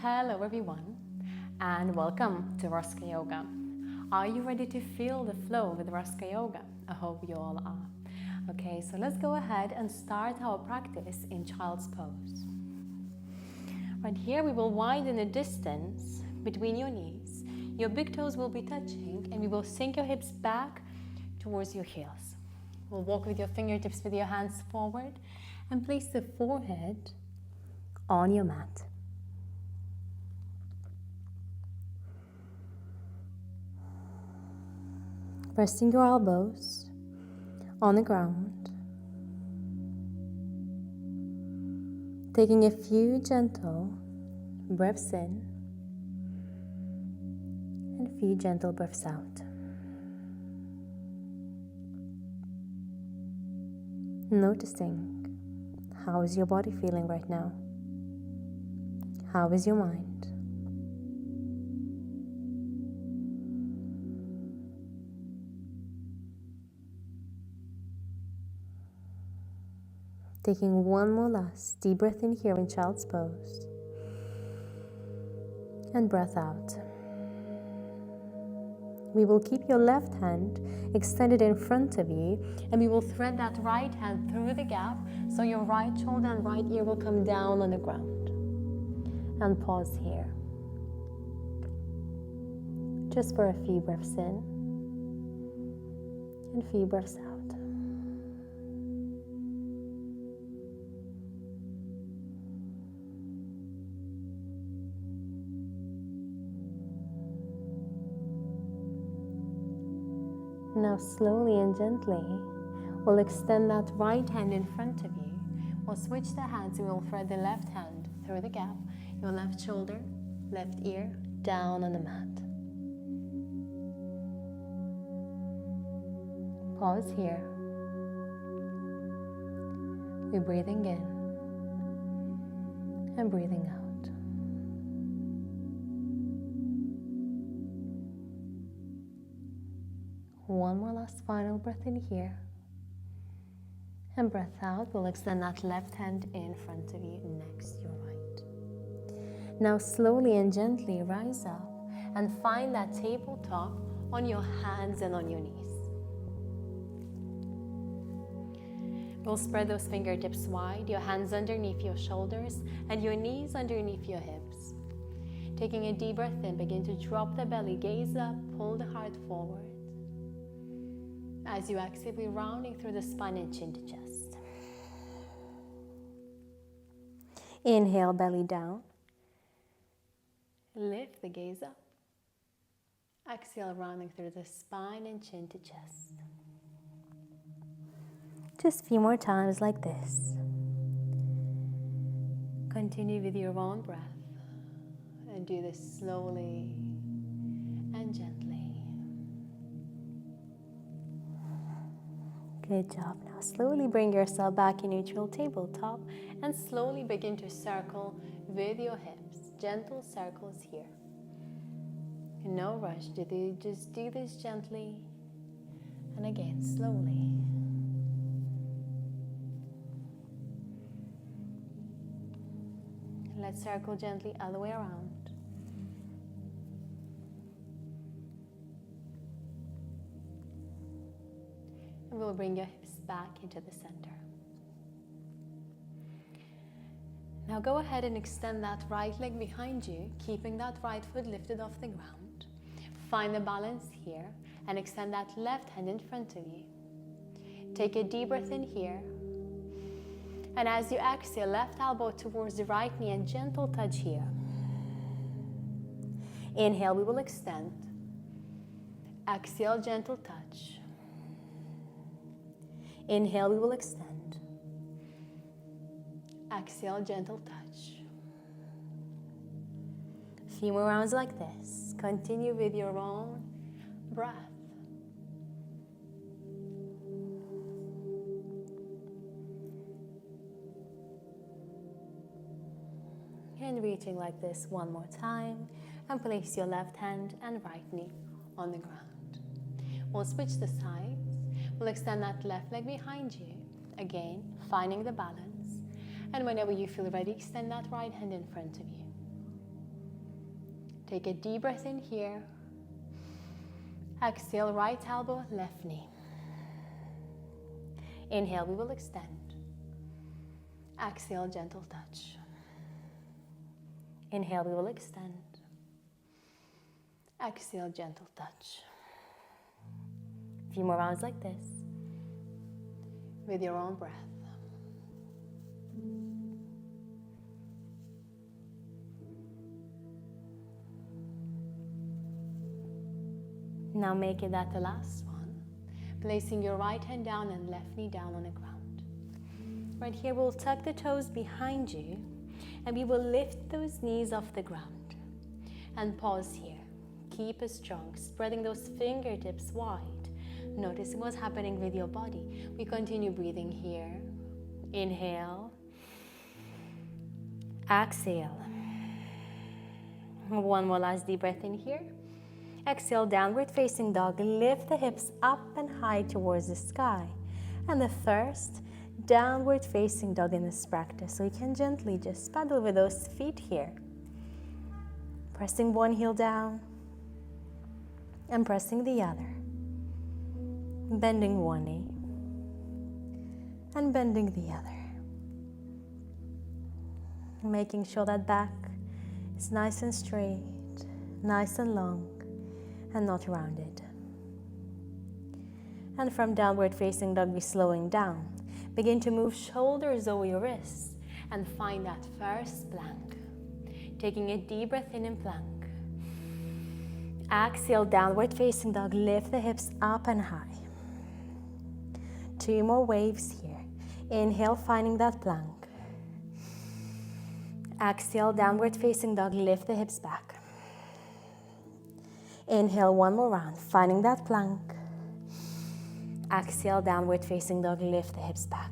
Hello everyone and welcome to Roska Yoga. Are you ready to feel the flow with Roska Yoga? I hope you all are. Okay, so let's go ahead and start our practice in child's pose. Right here we will widen the distance between your knees. Your big toes will be touching and we will sink your hips back towards your heels. We'll walk with your fingertips with your hands forward and place the forehead on your mat. Resting your elbows on the ground. Taking a few gentle breaths in and a few gentle breaths out. Noticing how is your body feeling right now? How is your mind? Taking one more last deep breath in here in child's pose. And breath out. We will keep your left hand extended in front of you and we will thread that right hand through the gap so your right shoulder and right ear will come down on the ground. And pause here. Just for a few breaths in and a few breaths out. Now slowly and gently, we'll extend that right hand in front of you. We'll switch the hands and we'll thread the left hand through the gap. Your left shoulder, left ear, down on the mat. Pause here. We're breathing in and breathing out. One more last final breath in here. And breath out. We'll extend that left hand in front of you next to your right. Now slowly and gently rise up and find that tabletop on your hands and on your knees. We'll spread those fingertips wide, your hands underneath your shoulders and your knees underneath your hips. Taking a deep breath in, begin to drop the belly, gaze up, pull the heart forward. As you exhale, we're rounding through the spine and chin to chest. Inhale, belly down. Lift the gaze up. Exhale, rounding through the spine and chin to chest. Just a few more times like this. Continue with your own breath and do this slowly and gently. Good job. Now slowly bring yourself back in neutral tabletop and slowly begin to circle with your hips. Gentle circles here. No rush. Just do this gently and again slowly. Let's circle gently all the way around. And we'll bring your hips back into the center. Now go ahead and extend that right leg behind you, keeping that right foot lifted off the ground. Find the balance here and extend that left hand in front of you. Take a deep breath in here. And as you exhale, left elbow towards the right knee and gentle touch here. Inhale, we will extend. Exhale, gentle touch. Inhale, we will extend. Exhale, gentle touch. A few more rounds like this. Continue with your own breath. And reaching like this one more time. And place your left hand and right knee on the ground. We'll switch the sides. We'll extend that left leg behind you. Again, finding the balance. And whenever you feel ready, extend that right hand in front of you. Take a deep breath in here. Exhale, right elbow, left knee. Inhale, we will extend. Exhale, gentle touch. Inhale, we will extend. Exhale, gentle touch. A few more rounds like this with your own breath. Now make it that the last one, placing your right hand down and left knee down on the ground. Right here, we'll tuck the toes behind you and we will lift those knees off the ground. And pause here. Keep it strong, spreading those fingertips wide, noticing what's happening with your body. We continue breathing here. Inhale. Exhale. One more last deep breath in here. Exhale, downward facing dog. Lift the hips up and high towards the sky. And the first downward facing dog in this practice. So you can gently just paddle with those feet here. Pressing one heel down and pressing the other. Bending one knee and bending the other. Making sure that back is nice and straight, nice and long, and not rounded. And from downward facing dog, we're slowing down. Begin to move shoulders over your wrists and find that first plank. Taking a deep breath in plank. Exhale, downward facing dog. Lift the hips up and high. 2 more waves here. Inhale, finding that plank. Exhale, downward facing dog. Lift the hips back. Inhale, one more round, finding that plank. Exhale, downward facing dog, lift the hips back.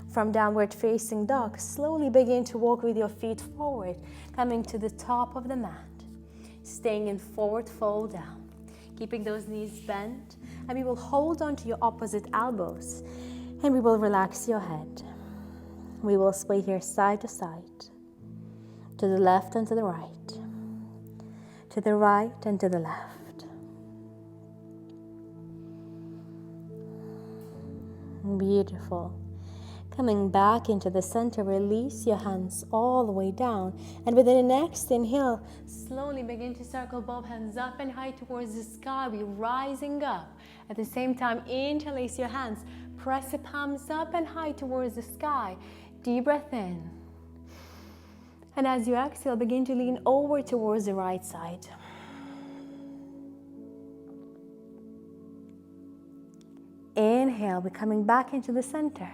From downward facing dog, slowly begin to walk with your feet forward, coming to the top of the mat. Staying in forward fold down, keeping those knees bent, and we will hold on to your opposite elbows, and we will relax your head. We will sway here side to side, to the left and to the right. To the right and to the left. Beautiful. Coming back into the center, release your hands all the way down. And with the next inhale, slowly begin to circle both hands up and high towards the sky. We're rising up. At the same time, interlace your hands. Press the palms up and high towards the sky. Deep breath in. And as you exhale, begin to lean over towards the right side. Inhale, we're coming back into the center.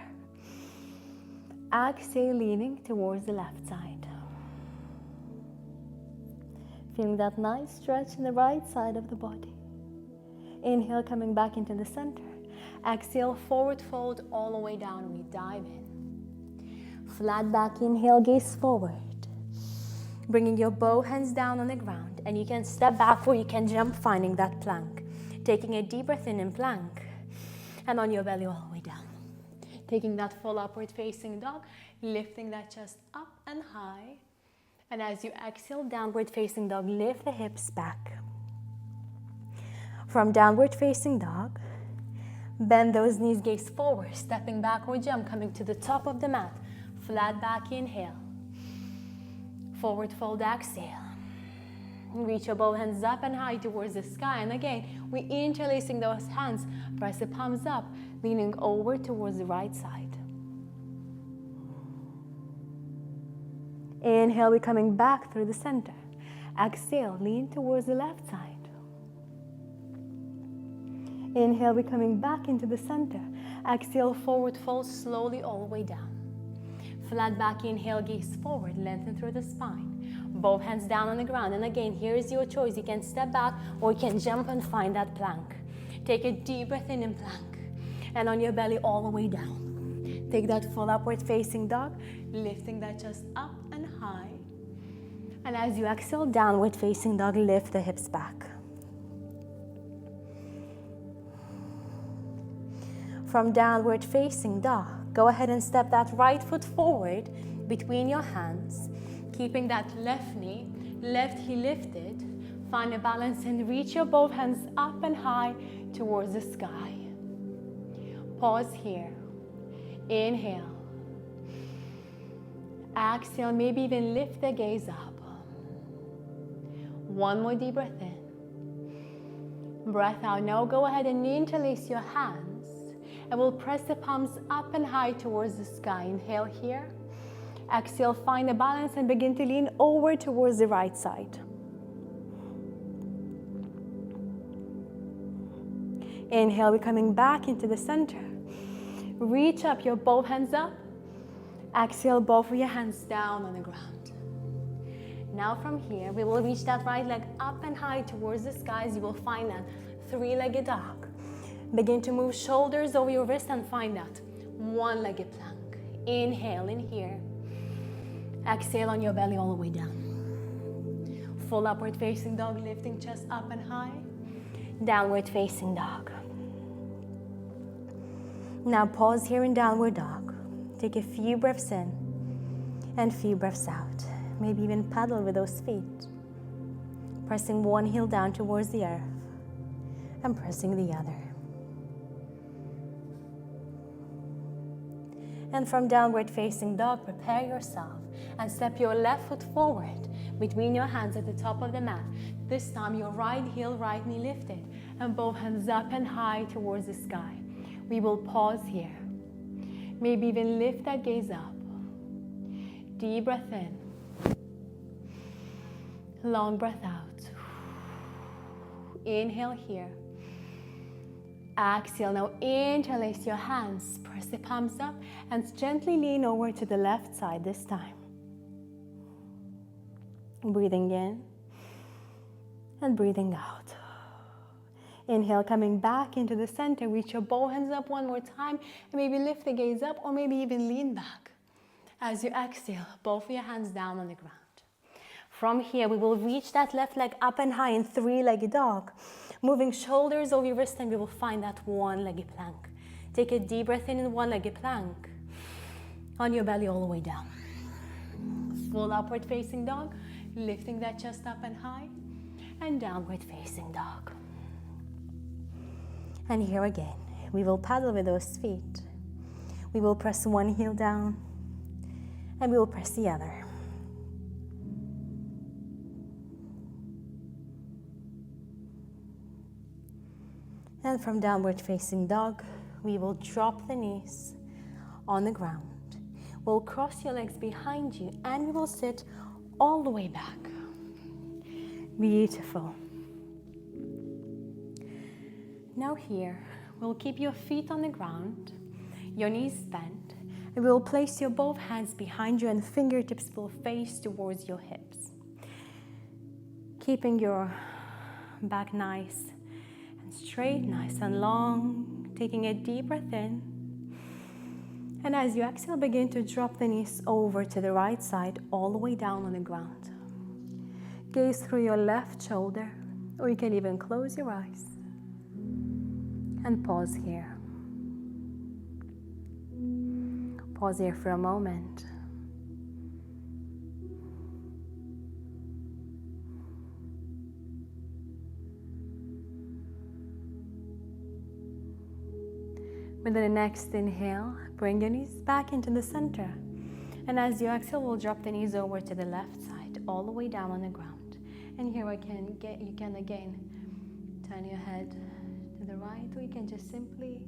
Exhale, leaning towards the left side. Feeling that nice stretch in the right side of the body. Inhale, coming back into the center. Exhale, forward fold all the way down. We dive in. Flat back, inhale, gaze forward. Bringing your both hands down on the ground, and you can step back or you can jump, finding that plank. Taking a deep breath in plank, and on your belly all the way down. Taking that full upward facing dog, lifting that chest up and high. And as you exhale, downward facing dog, lift the hips back. From downward facing dog, bend those knees, gaze forward, stepping back or jump, coming to the top of the mat. Flat back, inhale. Forward fold, exhale. Reach your both hands up and high towards the sky. And again, we're interlacing those hands. Press the palms up, leaning over towards the right side. Inhale, we're coming back through the center. Exhale, lean towards the left side. Inhale, we're coming back into the center. Exhale, forward fold slowly all the way down. Flat back, inhale, gaze forward, lengthen through the spine. Both hands down on the ground. And again, here's your choice. You can step back or you can jump and find that plank. Take a deep breath in plank. And on your belly all the way down. Take that full upward facing dog, lifting that chest up and high. And as you exhale, downward facing dog, lift the hips back. From downward facing dog, go ahead and step that right foot forward between your hands Keeping that left knee, left heel lifted. Find a balance and reach your both hands up and high towards the sky. Pause here. Inhale. Exhale, maybe even lift the gaze up. One more deep breath in. Breath out. Now go ahead and interlace your hands and we'll press the palms up and high towards the sky. Inhale here. Exhale, find a balance and begin to lean over towards the right side. Inhale, we're coming back into the center. Reach up, your both hands up. Exhale, both of your hands down on the ground. Now from here, we will reach that right leg up and high towards the skies. You will find that three-legged dog. Begin to move shoulders over your wrist and find that one-legged plank. Inhale in here. Exhale on your belly all the way down. Full upward facing dog, lifting chest up and high. Downward facing dog. Now pause here in downward dog. Take a few breaths in and few breaths out. Maybe even paddle with those feet. Pressing one heel down towards the earth and pressing the other. And from downward facing dog, prepare yourself and step your left foot forward between your hands at the top of the mat. This time your right heel, right knee lifted and both hands up and high towards the sky. We will pause here. Maybe even lift that gaze up. Deep breath in. Long breath out. Inhale here. Exhale. Now interlace your hands. Press the palms up and gently lean over to the left side this time. Breathing in and breathing out. Inhale, coming back into the center. Reach your both hands up one more time and maybe lift the gaze up or maybe even lean back. As you exhale, both of your hands down on the ground. From here, we will reach that left leg up and high in three-legged dog. Moving shoulders over your wrist and we will find that one-legged plank. Take a deep breath in one-legged plank. On your belly all the way down. Full upward facing dog. Lifting that chest up and high. And downward facing dog. And here again, we will paddle with those feet. We will press one heel down and we will press the other. And from downward facing dog, we will drop the knees on the ground. We'll cross your legs behind you and we will sit all the way back. Beautiful. Now here, we'll keep your feet on the ground, your knees bent, and we'll place your both hands behind you and fingertips will face towards your hips. Keeping your back nice and straight, nice and long, taking a deep breath in. And as you exhale, begin to drop the knees over to the right side, all the way down on the ground. Gaze through your left shoulder, or you can even close your eyes. And pause here. Pause here for a moment. With the next inhale, bring your knees back into the center. And as you exhale, we'll drop the knees over to the left side, all the way down on the ground. And here you can again turn your head to the right, or you can just simply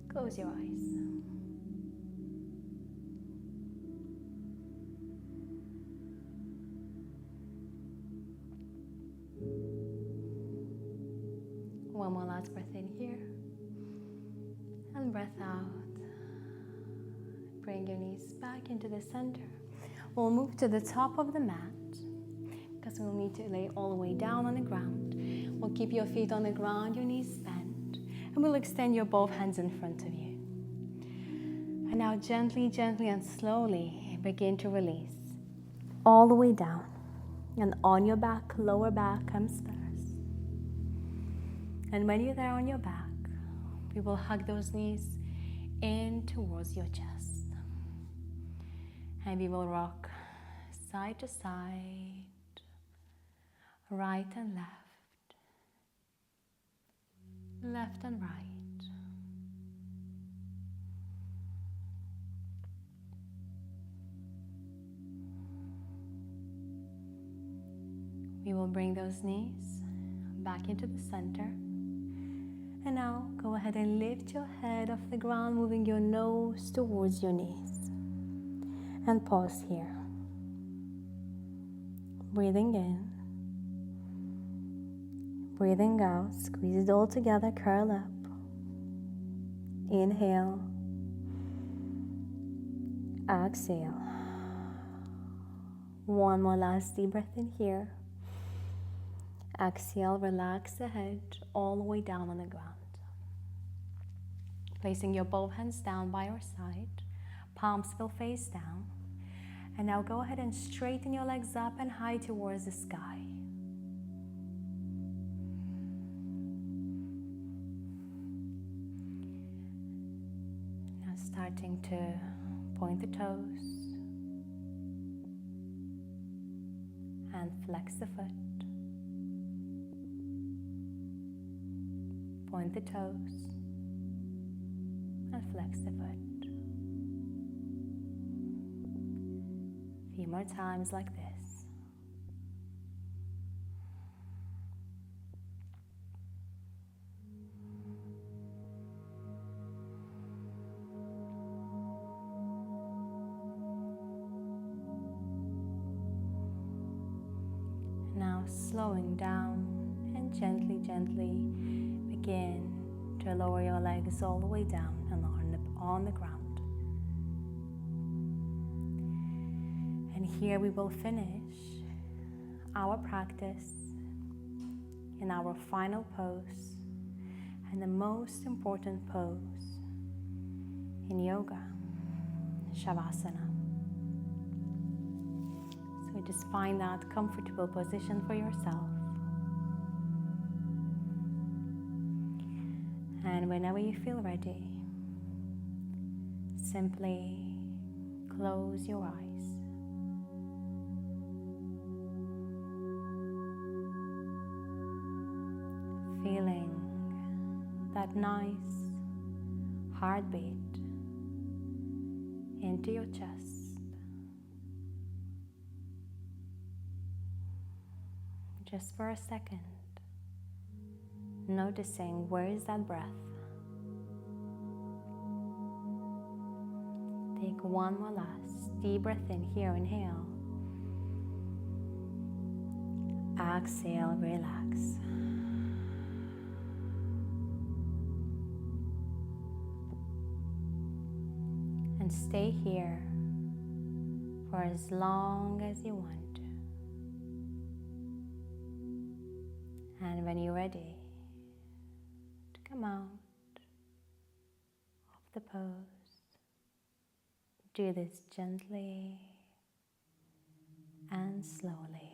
close your eyes. One more last breath in here. And breath out. Bring your knees back into the center. We'll move to the top of the mat because we'll need to lay all the way down on the ground. We'll keep your feet on the ground, your knees bent, and we'll extend your both hands in front of you. And now gently, gently and slowly begin to release all the way down. And on your back, lower back comes first. And when you're there on your back, we will hug those knees in towards your chest. And we will rock side to side, right and left, left and right. We will bring those knees back into the center. And now go ahead and lift your head off the ground, moving your nose towards your knees. And pause here. Breathing in. Breathing out. Squeeze it all together. Curl up. Inhale. Exhale. One more last deep breath in here. Exhale, relax the head all the way down on the ground. Placing your both hands down by your side, palms will face down. And now go ahead and straighten your legs up and high towards the sky. Now starting to point the toes and flex the foot. Point the toes and flex the foot. A few more times like this. Now slowing down and gently begin to lower your legs all the way down and on the ground. And here we will finish our practice in our final pose and the most important pose in yoga, Shavasana. So just find that comfortable position for yourself. And whenever you feel ready, simply close your eyes. Feeling that nice heartbeat into your chest. Just for a second. Noticing where is that breath. Take one more last deep breath in here. Inhale. Exhale, relax. And stay here for as long as you want to. And when you're ready, come out of the pose. Do this gently and slowly.